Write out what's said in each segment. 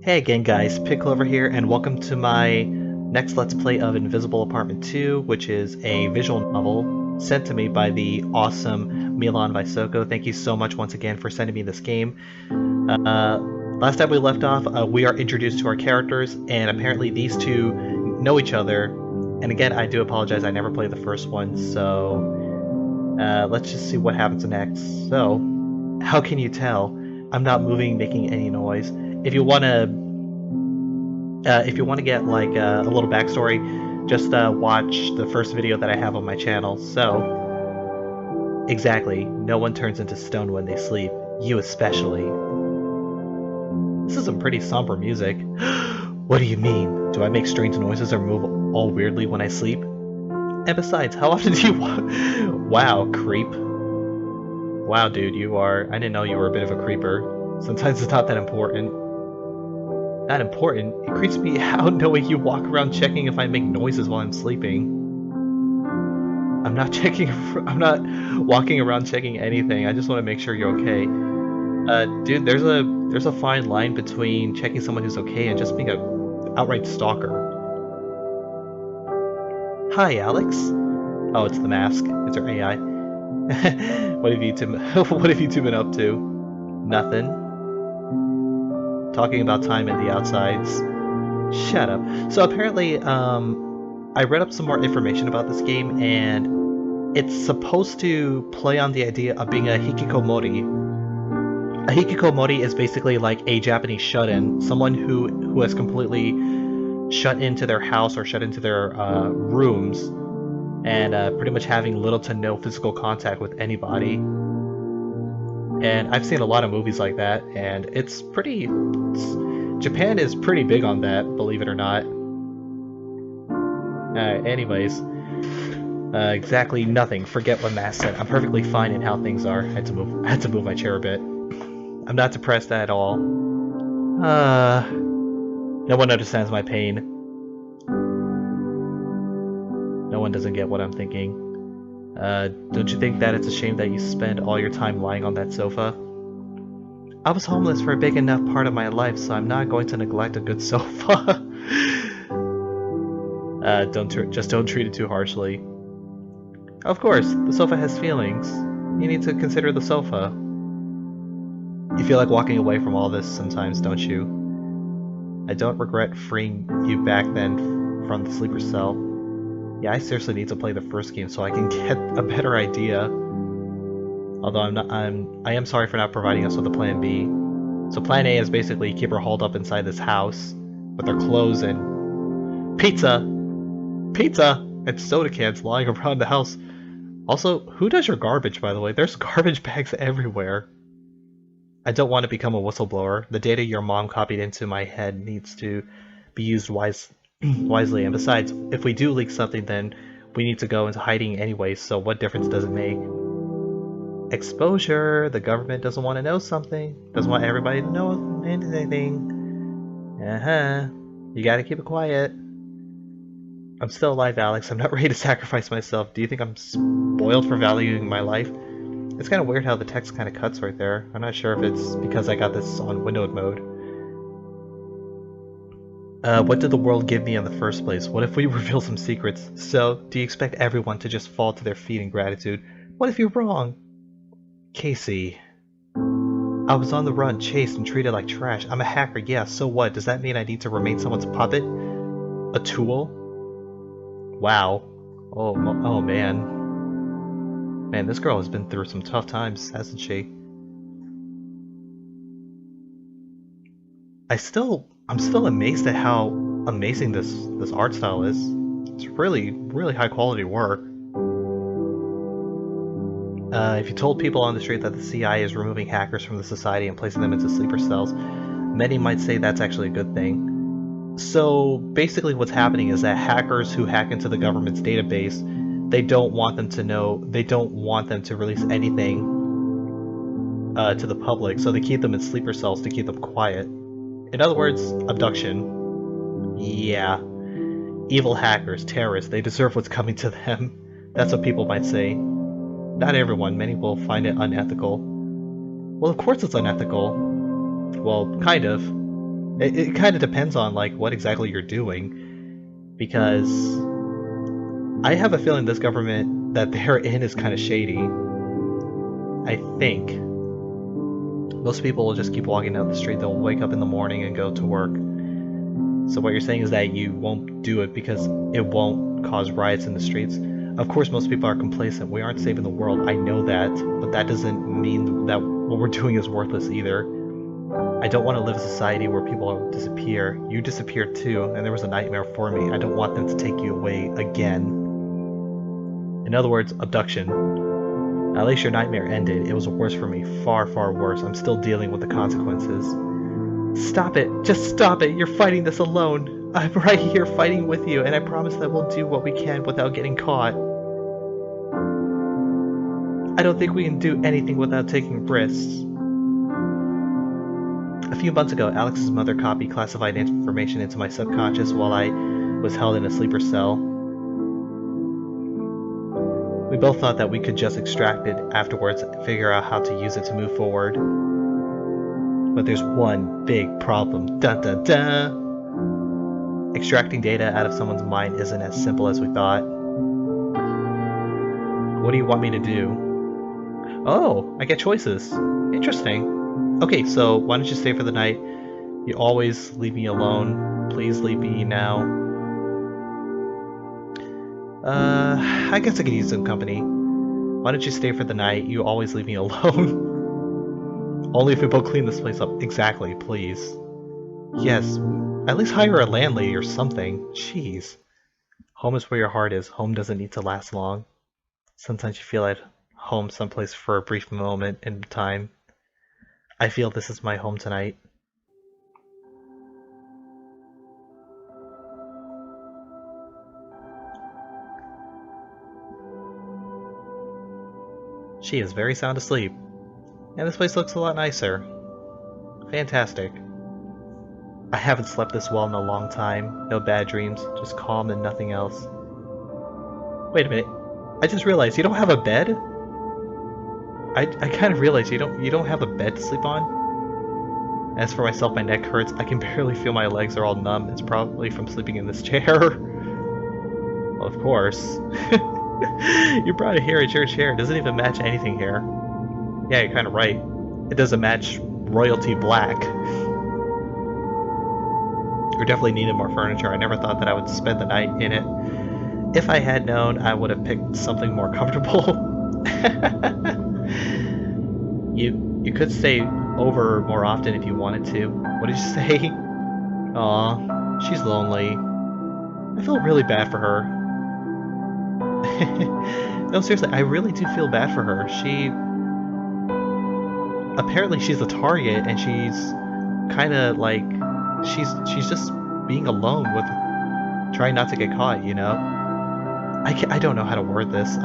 Hey again guys, Picklover here, and welcome to my next Let's Play of Invisible Apartment 2, which is a visual novel sent to me by the awesome Milan Vysoko. Thank you so much once again for sending me this game. Last time we left off, we are introduced to our characters, and apparently these two know each other. And again, I do apologize, I never played the first one, so let's just see what happens next. So, how can you tell? I'm not moving, making any noise. If you wanna get like a little backstory, just watch the first video that I have on my channel. So, exactly, no one turns into stone when they sleep. You especially. This is some pretty somber music. What do you mean? Do I make strange noises or move all weirdly when I sleep? And besides, how often do you Wow, creep. Wow, dude, I didn't know you were a bit of a creeper. Sometimes it's not that important. Not important? It creeps me out knowing you walk around checking if I make noises while I'm sleeping. I'm not walking around checking anything. I just want to make sure you're okay. Dude, there's a fine line between checking someone who's okay and just being a outright stalker. Hi, Alex. Oh, it's the mask. It's her AI. What have you two been up to? Nothing. Talking about time at the outsides. Shut up. So apparently, I read up some more information about this game, and it's supposed to play on the idea of being a HIKKIKOMORI. A HIKKIKOMORI is basically like a Japanese shut-in, someone who has completely shut into their house or shut into their rooms, and pretty much having little to no physical contact with anybody. And I've seen a lot of movies like that, and Japan is pretty big on that, believe it or not. Anyways, exactly nothing. Forget what Matt said. I'm perfectly fine in how things are. I had to move my chair a bit. I'm not depressed at all. No one understands my pain. No one doesn't get what I'm thinking. Don't you think that it's a shame that you spend all your time lying on that sofa? I was homeless for a big enough part of my life, so I'm not going to neglect a good sofa. Don't treat it too harshly. Of course, the sofa has feelings. You need to consider the sofa. You feel like walking away from all this sometimes, don't you? I don't regret freeing you back then from the sleeper cell. Yeah, I seriously need to play the first game so I can get a better idea. Although I am sorry for not providing us with a plan B. So plan A is basically keep her hauled up inside this house with her clothes and pizza and soda cans lying around the house. Also, who does your garbage, by the way? There's garbage bags everywhere. I don't want to become a whistleblower. The data your mom copied into my head needs to be used wisely, and besides, if we do leak something, then we need to go into hiding anyway, so what difference does it make? Exposure. The government doesn't want to know something. Doesn't want everybody to know anything. You gotta keep it quiet. I'm still alive, Alex. I'm not ready to sacrifice myself. Do you think I'm spoiled for valuing my life? It's kind of weird how the text kind of cuts right there. I'm not sure if it's because I got this on windowed mode. What did the world give me in the first place? What if we reveal some secrets? So, do you expect everyone to just fall to their feet in gratitude? What if you're wrong? Casey. I was on the run, chased, and treated like trash. I'm a hacker, yeah, so what? Does that mean I need to remain someone's puppet? A tool? Wow. Oh man. Man, this girl has been through some tough times, hasn't she? I'm still amazed at how amazing this art style is. It's really, really high quality work. If you told people on the street that the CIA is removing hackers from the society and placing them into sleeper cells, many might say that's actually a good thing. So basically what's happening is that hackers who hack into the government's database, they don't want them to release anything to the public, so they keep them in sleeper cells to keep them quiet. In other words, abduction. Yeah. Evil hackers, terrorists, they deserve what's coming to them. That's what people might say. Not everyone, many will find it unethical. Well, of course it's unethical. Well, kind of. It kind of depends on like what exactly you're doing, because I have a feeling this government that they're in is kind of shady. I think most people will just keep walking down the street. They'll wake up in the morning and go to work. So what you're saying is that you won't do it because it won't cause riots in the streets. Of course, most people are complacent. We aren't saving the world. I know that, but that doesn't mean that what we're doing is worthless either. I don't want to live in a society where people disappear. You disappeared too, and there was a nightmare for me. I don't want them to take you away again. In other words, abduction. At least your nightmare ended. It was worse for me. Far, far worse. I'm still dealing with the consequences. Stop it. Just stop it. You're fighting this alone. I'm right here fighting with you, and I promise that we'll do what we can without getting caught. I don't think we can do anything without taking risks. A few months ago, Alex's mother copied classified information into my subconscious while I was held in a sleeper cell. We both thought that we could just extract it afterwards and figure out how to use it to move forward. But there's one big problem. Dun dun dun! Extracting data out of someone's mind isn't as simple as we thought. What do you want me to do? Oh, I get choices. Interesting. Okay, so why don't you stay for the night? You always leave me alone. Please leave me now. I guess I could use some company. Why don't you stay for the night? You always leave me alone. Only if we both clean this place up. Exactly, please. Yes, at least hire a landlady or something. Jeez. Home is where your heart is. Home doesn't need to last long. Sometimes you feel at home someplace for a brief moment in time. I feel this is my home tonight. She is very sound asleep. And this place looks a lot nicer. Fantastic. I haven't slept this well in a long time. No bad dreams, just calm and nothing else. Wait a minute. I just realized you don't have a bed? I kind of realized you don't have a bed to sleep on. As for myself, my neck hurts. I can barely feel my legs are all numb. It's probably from sleeping in this chair. Well, of course. You brought it here. It's your chair. It doesn't even match anything here. Yeah, you're kind of right. It doesn't match royalty black. We definitely needed more furniture. I never thought that I would spend the night in it. If I had known, I would have picked something more comfortable. You could stay over more often if you wanted to. What did you say? Aw, she's lonely. I feel really bad for her. No, seriously, I really do feel bad for her. Apparently she's a target, and she's kind of like, she's just being alone with trying not to get caught, you know? I don't know how to word this.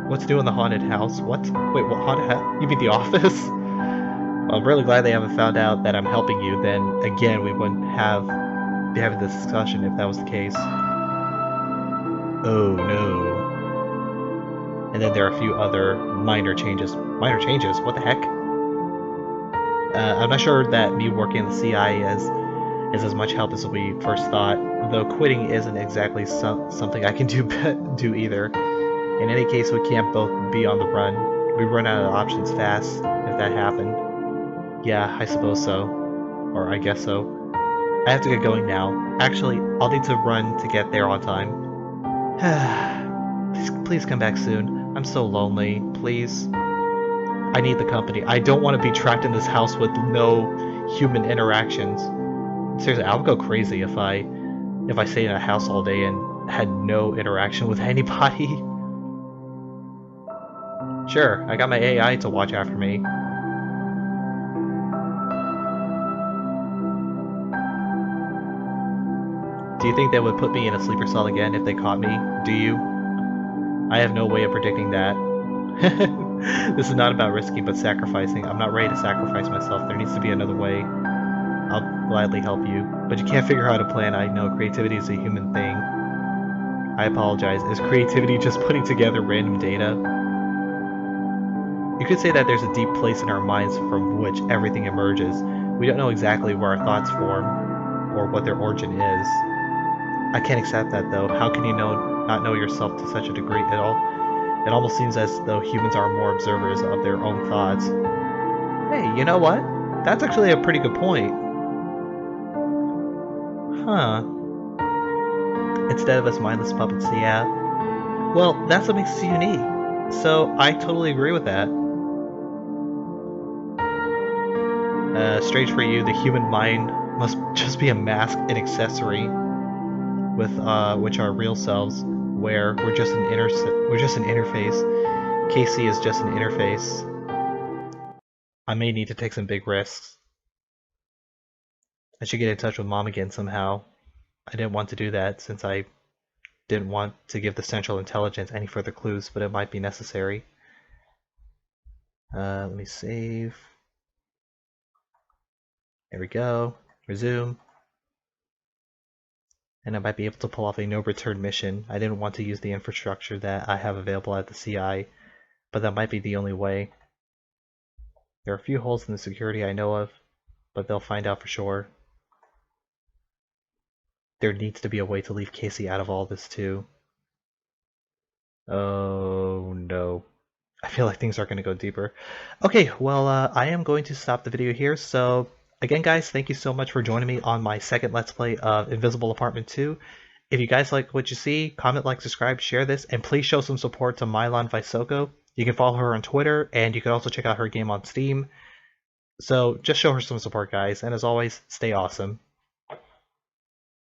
What to do in the haunted house? What? Wait, what haunted house? You mean the office? Well, I'm really glad they haven't found out that I'm helping you. Then again, we wouldn't be having this discussion if that was the case. Oh no. And then there are a few other minor changes. Minor changes? What the heck? I'm not sure that me working in the CI is as much help as we first thought, though quitting isn't exactly something I can do either. In any case, we can't both be on the run. We run out of options fast if that happened. Yeah, I suppose so. Or I guess so. I have to get going now. Actually, I'll need to run to get there on time. Please come back soon. I'm so lonely. Please. I need the company. I don't want to be trapped in this house with no human interactions. Seriously, I would go crazy if I stayed in a house all day and had no interaction with anybody. Sure, I got my AI to watch after me. Do you think they would put me in a sleeper cell again if they caught me? Do you? I have no way of predicting that. This is not about risking, but sacrificing. I'm not ready to sacrifice myself. There needs to be another way. I'll gladly help you. But you can't figure out a plan. I know creativity is a human thing. I apologize. Is creativity just putting together random data? You could say that there's a deep place in our minds from which everything emerges. We don't know exactly where our thoughts form. or what their origin is. I can't accept that though. How can you not know yourself to such a degree at all? It almost seems as though humans are more observers of their own thoughts. Hey, you know what? That's actually a pretty good point. Huh. Instead of us mindless puppets, yeah. Well, that's what makes us unique. So I totally agree with that. Strange for you, the human mind must just be a mask and accessory, with which our real selves, where we're just an interface. Casey is just an interface. I may need to take some big risks. I should get in touch with Mom again somehow. I didn't want to do that since I didn't want to give the Central Intelligence any further clues, but it might be necessary. Let me save. There we go. Resume. And I might be able to pull off a no-return mission. I didn't want to use the infrastructure that I have available at the CI, but that might be the only way. There are a few holes in the security I know of, but they'll find out for sure. There needs to be a way to leave Casey out of all this too. Oh no. I feel like things are going to go deeper. Okay, well, I am going to stop the video here. So, again, guys, thank you so much for joining me on my second Let's Play of Invisible Apartment 2. If you guys like what you see, comment, like, subscribe, share this, and please show some support to Milan Vysoko. You can follow her on Twitter, and you can also check out her game on Steam. So, just show her some support, guys, and as always, stay awesome.